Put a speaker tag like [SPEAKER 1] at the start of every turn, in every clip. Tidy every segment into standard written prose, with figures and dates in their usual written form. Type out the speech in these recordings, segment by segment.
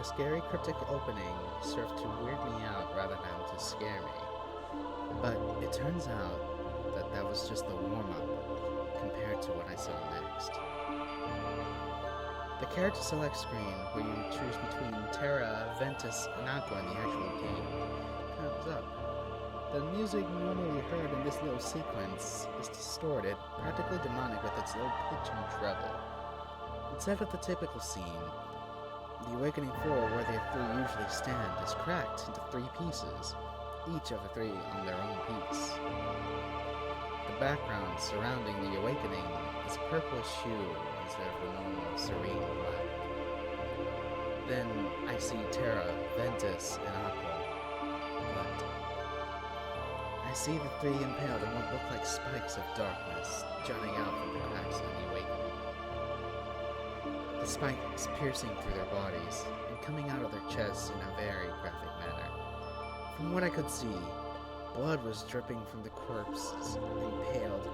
[SPEAKER 1] The scary cryptic opening served to weird me out rather than to scare me. But it turns out that that was just the warm-up compared to what I saw next. The character select screen, where you choose between Terra, Ventus, and Aqua in the actual game, comes up. The music normally heard in this little sequence is distorted, practically demonic with its low pitch and treble. Instead of the typical scene, the Awakening floor where the three usually stand is cracked into three pieces, each of the three on their own piece. The background surrounding the Awakening is purplish hue instead of the normal serene black. Then I see Terra, Ventus, and Aqua. But I see the three impaled in what look like spikes of darkness jutting out from the cracks in the Awakening. The spikes piercing through their bodies and coming out of their chests in a very graphic manner. From what I could see, blood was dripping from the corpses impaled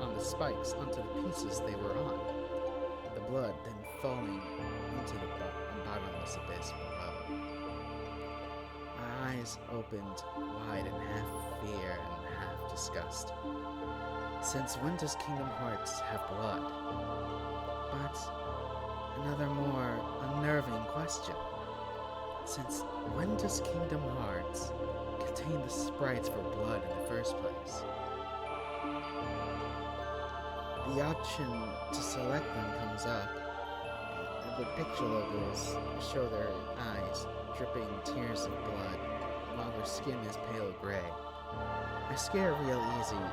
[SPEAKER 1] on the spikes onto the pieces they were on. The blood then falling into the bottomless abyss below. My eyes opened wide in half fear and half disgust. Since when does Kingdom Hearts have blood? But another more unnerving question. Since when does Kingdom Hearts contain the sprites for blood in the first place? The option to select them comes up. The picture logos show their eyes dripping tears of blood, while their skin is pale gray. I scare real easy,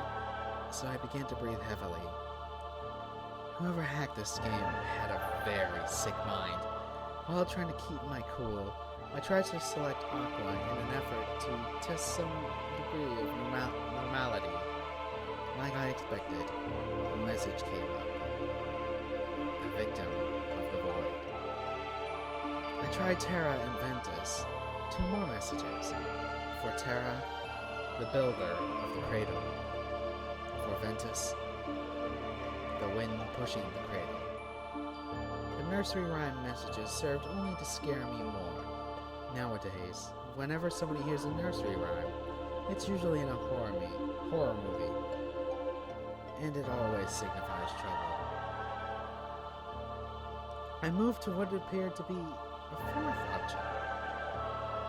[SPEAKER 1] so I began to breathe heavily. Whoever hacked this game had a very sick mind. While trying to keep my cool, I tried to select Aqua in an effort to test some degree of normality. Like I expected, a message came up. The victim of the void. I tried Terra and Ventus. 2 more messages. For Terra, the builder of the cradle. For Ventus, the wind pushing the cradle. The nursery rhyme messages served only to scare me more. Nowadays, whenever somebody hears a nursery rhyme, it's usually in a horror movie, and it always signifies trouble. I moved to what appeared to be a 4th object.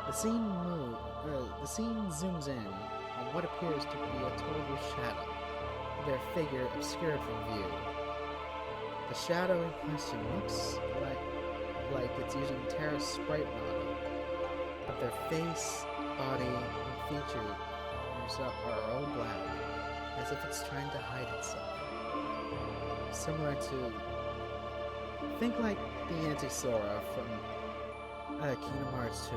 [SPEAKER 1] The scene zooms in on what appears to be a total shadow, their figure obscured from view. The shadow in question looks like it's using Terra's sprite model, but their face, body, and features are all black, as if it's trying to hide itself. Similar to, think like the Anti-Sora from Kingdom Hearts 2,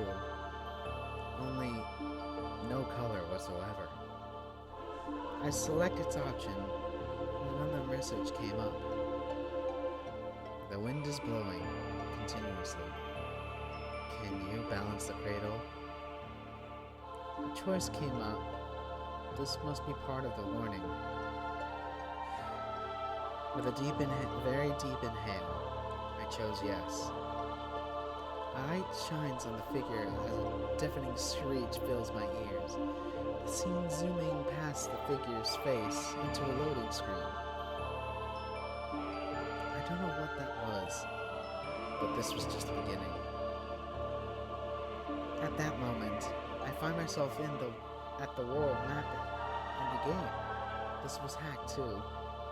[SPEAKER 1] only no color whatsoever. I select its option, and another message came up. The wind is blowing continuously. Can you balance the cradle? A choice came up. This must be part of the warning. With a very deep inhale, I chose yes. A light shines on the figure as a deafening screech fills my ears. The scene zooming past the figure's face into a loading screen. I don't know what that was, but this was just the beginning. At that moment, I find myself at the world map in the game. This was hacked too.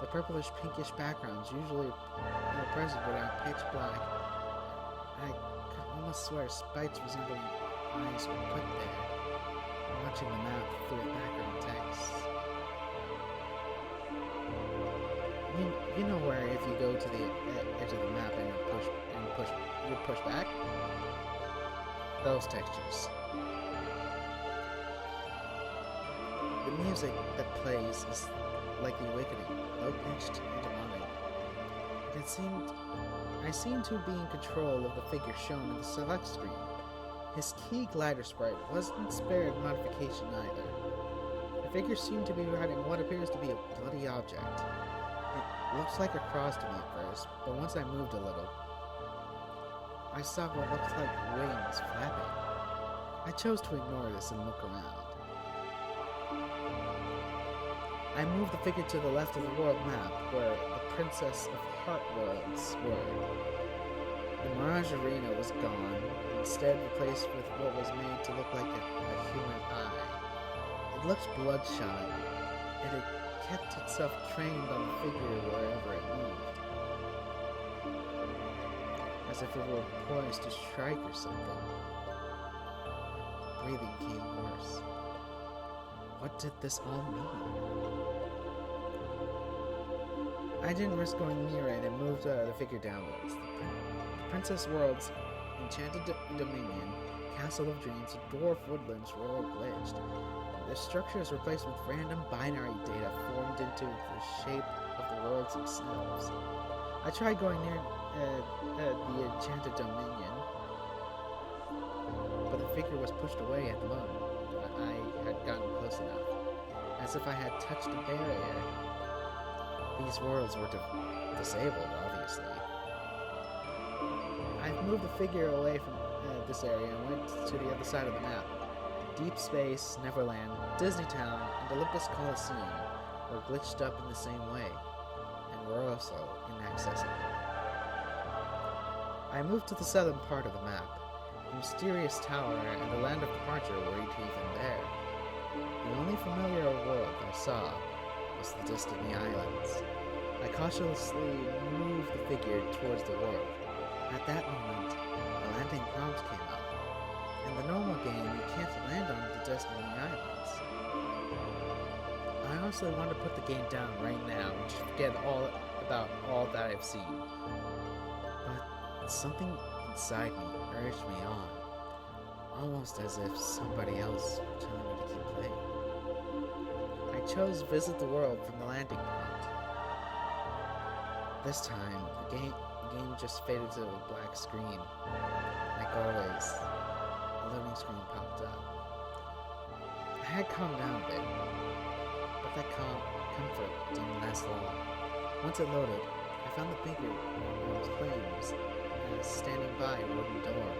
[SPEAKER 1] The purplish pinkish backgrounds usually are present without pitch black. I could almost swear spikes resembling eyes were put there, watching the map through the background text. You know where if you go to the edge of the map and you push back? Those textures. The music that plays is like the Awakening, low-pitched and demonic. I seemed to be in control of the figure shown in the select screen. His key glider sprite wasn't spared modification either. The figure seemed to be riding what appears to be a bloody object. It looks like a cross to me at first, but once I moved a little, I saw what looked like wings flapping. I chose to ignore this and look around. I moved the figure to the left of the world map, where the Princess of Heart Worlds were. The Mirage Arena was gone, instead replaced with what was made to look like a human eye. It looked bloodshot. It had kept itself trained on the figure wherever it moved, as if it were poised to strike or something. Breathing came worse. What did this all mean? I didn't risk going near it and moved the figure downwards. The Princess World's enchanted dominion, Castle of Dreams, dwarf woodlands were all glitched. The structures replaced with random binary data formed into the shape of the worlds themselves. I tried going near the enchanted dominion, but the figure was pushed away at the moment I had gotten close enough, as if I had touched a barrier. These worlds were disabled, obviously. I've moved the figure away from this area and went to the other side of the map. Deep Space, Neverland, Disney Town, and Olympus Coliseum were glitched up in the same way, and were also inaccessible. I moved to the southern part of the map. The mysterious tower and the land of departure weren't even there. The only familiar world I saw was the Destiny Islands. I cautiously moved the figure towards the world. At that moment, the landing prompt came up. In the normal game, you can't land on the Destiny Islands. I honestly want to put the game down right now and just forget about all that I've seen. But something inside me urged me on, almost as if somebody else were telling me to keep playing. I chose Visit the World from the landing prompt. This time, the game just faded to a black screen. Like always, a loading screen popped up. I had calmed down a bit, but that comfort didn't last long. Once it loaded, I found the figure I was playing was standing by a wooden door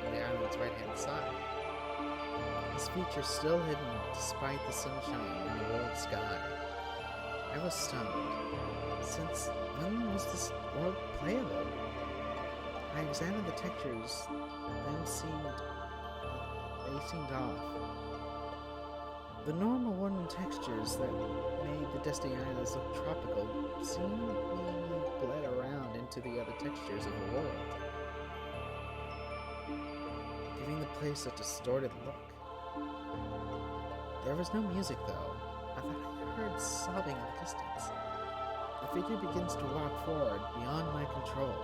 [SPEAKER 1] on the island's right-hand side. His features still hidden despite the sunshine in the world sky. I was stunned. Since when was this world playable? I examined the textures, they seemed off. The normal wooden textures that made the Destiny Islands look tropical seemingly bled around into the other textures of the world, giving the place a distorted look. There was no music though. I thought I heard sobbing in the distance. The figure begins to walk forward beyond my control.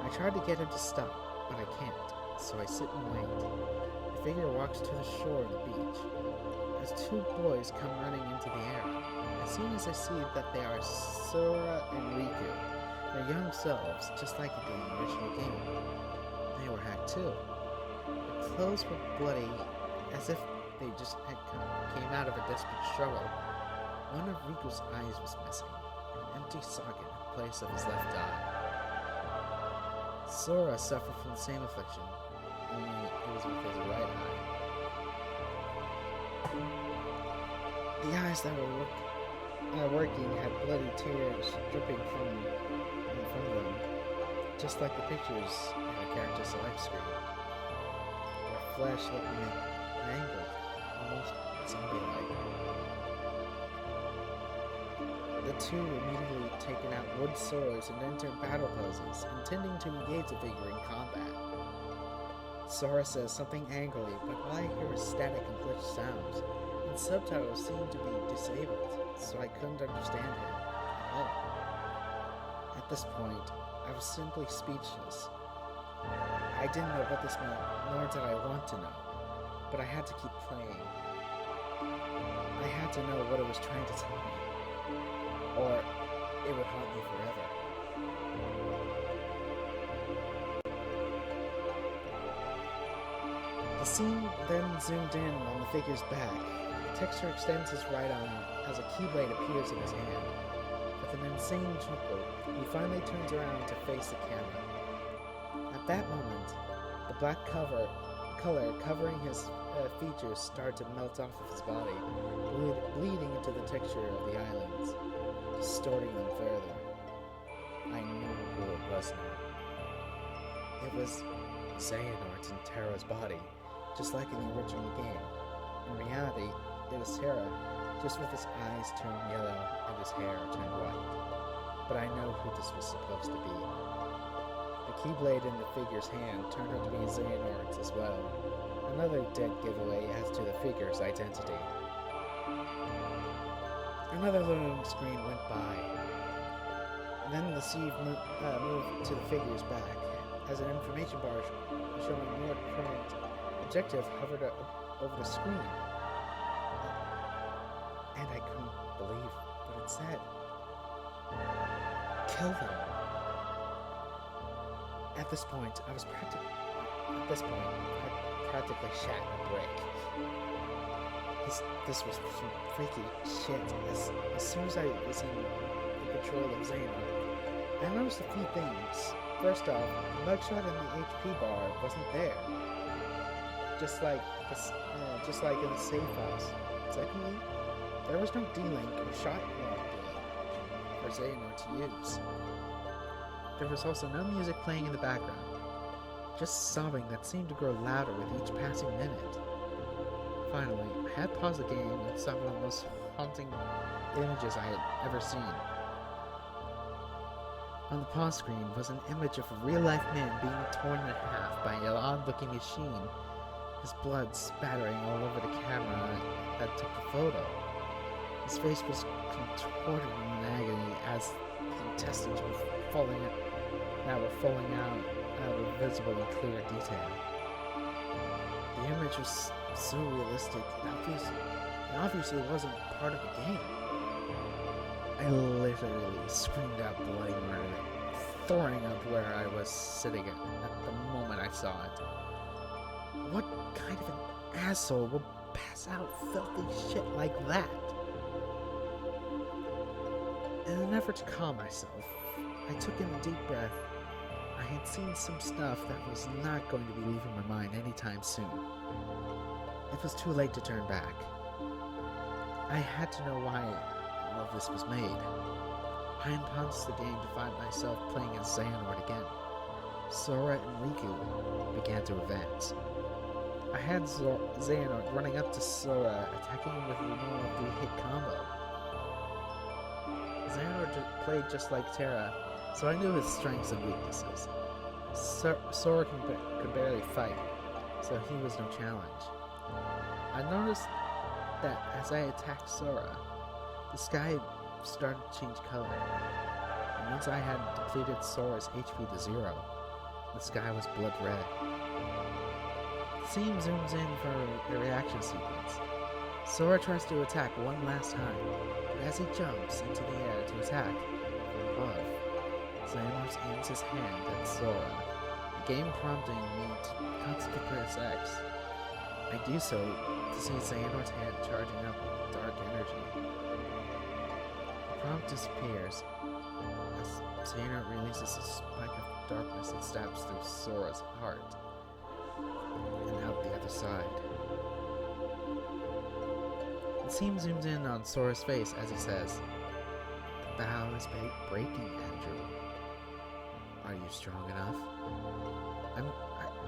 [SPEAKER 1] I tried to get him to stop, but I can't, so I sit and wait. The figure walks to the shore of the beach. As two boys come running into the air, as soon as I see that they are Sora and Riku, their young selves, just like in the original game. They were hacked too. Their clothes were bloody, as if they just came out of a desperate struggle. One of Riku's eyes was missing, an empty socket in place of his left eye. Sora suffered from the same affliction, only it was with his right eye. The eyes that were working had bloody tears dripping from them, just like the pictures in the character select screen. Their flesh looked mangled, almost zombie-like. The two immediately taken out wood swords and entered battle poses, intending to engage the figure in combat. Sora says something angrily, but all I hear is static and glitched sounds, and subtitles seem to be disabled, so I couldn't understand him at all. At this point, I was simply speechless. I didn't know what this meant, nor did I want to know, but I had to keep playing. I had to know what it was trying to tell me, or it would haunt me forever. The scene then zoomed in on the figure's back. The texture extends his right arm as a keyblade appears in his hand. With an insane chuckle, he finally turns around to face the camera. At At that moment, the black color covering his features started to melt off of his body, bleeding into the texture of the islands, distorting them further. I knew who it was now. It was Xehanort in Terra's body, just like in the original game. In reality, it was Terra, just with his eyes turned yellow and his hair turned white. But I know who this was supposed to be. The keyblade in the figure's hand turned out to be Xehanort's as well. Another dead giveaway as to the figure's identity. Another loading screen went by, and then the sieve moved to the figure's back, as an information bar showing more current objective hovered over the screen. And I couldn't believe what it said. Kill them. At this point, I practically shat a brick. This was some freaky shit. As soon as I was in the control of Xehanort, I noticed a few things. First off, the mugshot in the HP bar wasn't there, just like in the safe house. Secondly, there was no D-Link or shot log delay for Xehanort to use. There was also no music playing in the background, just sobbing that seemed to grow louder with each passing minute. Finally, I had paused the game and saw one of the most haunting images I had ever seen. On the pause screen was an image of a real-life man being torn in half by an odd-looking machine, his blood spattering all over the camera that took the photo. His face was contorted in agony as the intestines were falling out with visible and clear detail. The image was so realistic, it obviously wasn't part of the game. I literally screamed out bloody murder, throwing up where I was sitting at the moment I saw it. What kind of an asshole would pass out filthy shit like that? In an effort to calm myself, I took in a deep breath. I had seen some stuff that was not going to be leaving my mind anytime soon. It was too late to turn back. I had to know why all of this was made. I unpaused the game to find myself playing as Xehanort again. Sora and Riku began to advance. I had Xehanort running up to Sora, attacking him with a normal 3-hit combo. Xehanort played just like Terra, so I knew his strengths and weaknesses. Sora could barely fight, so he was no challenge. I noticed that as I attacked Sora, the sky started to change color, and once I had depleted Sora's HP to 0, the sky was blood red. The scene zooms in for a reaction sequence. Sora tries to attack one last time, but as he jumps into the air to attack from above, Xehanort aims his hand at Sora, the game prompting me to constantly press X. I do so to see Xehanort's hand charging up with dark energy. The prompt disappears as Xehanort releases a spike of darkness that stabs through Sora's heart and out the other side. The scene zooms in on Sora's face as he says, "The bow is breaking, Andrew. Are you strong enough?"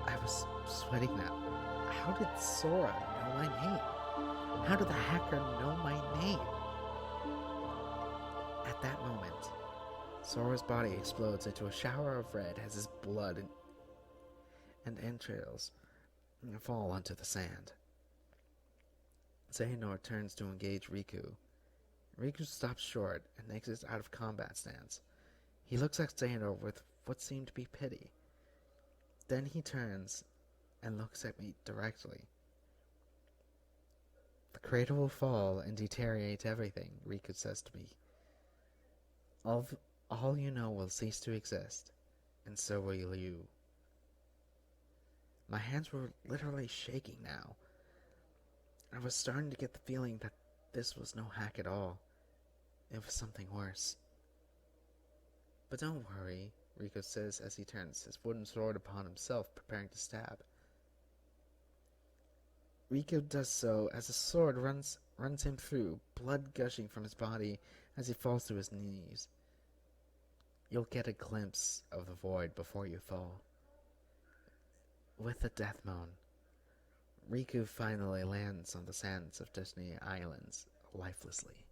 [SPEAKER 1] I was sweating now. How did Sora know my name? How did the hacker know my name? At that moment, Sora's body explodes into a shower of red as his blood and entrails fall onto the sand. Xehanort turns to engage Riku. Riku stops short and exits out of combat stance. He looks at Xehanort with what seemed to be pity. Then he turns and looks at me directly. "The crater will fall and deteriorate everything," Riku says to me. All you know will cease to exist, and so will you." My hands were literally shaking now. I was starting to get the feeling that this was no hack at all. It was something worse. "But don't worry," Riku says as he turns his wooden sword upon himself, preparing to stab. Riku does so as the sword runs him through, blood gushing from his body as he falls to his knees. You'll get a glimpse of the void before you fall. With a death moan, Riku finally lands on the sands of Destiny Islands lifelessly.